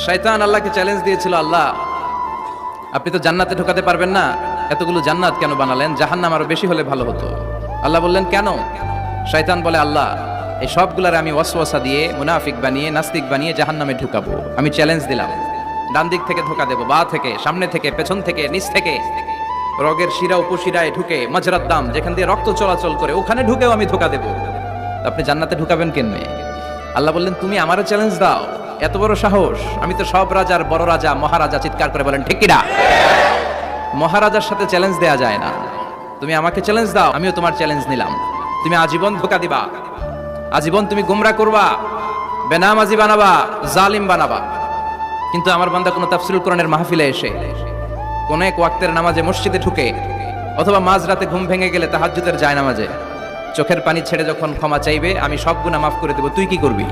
শয়তান আল্লাহকে চ্যালেঞ্জ দিয়েছিল, আল্লাহ আপনি তো জান্নাতে ঢোকাতে পারবেন না, এতগুলো জান্নাত কেন বানালেন? জাহান্নাম আরো বেশি হলে ভালো হতো। আল্লাহ বললেন কেন? শয়তান বলে, আল্লাহ এই সবগুলার আমি ওয়াসওয়াসা দিয়ে মুনাফিক বানিয়ে নাস্তিক বানিয়ে জাহান্নামে ঢুকাবো। আমি চ্যালেঞ্জ দিলাম, ডান দিক থেকে ধোকা দেবো, বা থেকে, সামনে থেকে, পেছন থেকে, নিচ থেকে, রগের শিরা উপশিরায় ঢুকে, মাজরাত দাম যেখান দিয়ে রক্ত চলাচল করে ওখানে ঢুকেও আমি ধোকা দেবো। আপনি জান্নাতে ঢুকাবেন কেনমে? আল্লাহ বললেন তুমি আমারও চ্যালেঞ্জ দাও, এত বড় সাহস? আমি তো সব রাজার বড় রাজা, মহারাজা। চিৎকার করে বলেন ঠিক কিনা? মহারাজার সাথে চ্যালেঞ্জ দেয়া যায় না। তুমি আমাকে চ্যালেঞ্জ দাও, আমিও তোমার চ্যালেঞ্জ নিলাম। তুমি আজীবন ধোকা দিবা, আজীবন তুমি গুমরা করবা, বেনামাজি বানাবা, জালিম বানাবা, কিন্তু আমার বান্দা কোনো তাফসীরুল কোরআনের মাহফিলে এসে কোন এক ওয়াক্তের নামাজে মসজিদে ঢুকে অথবা মাঝরাতে ঘুম ভেঙে গেলে তাহাজ্জুদের যায় নামাজে চোখের পানি ছেড়ে যখন ক্ষমা চাইবে, আমি সব গুনাহ মাফ করে দেব, তুই কি করবি?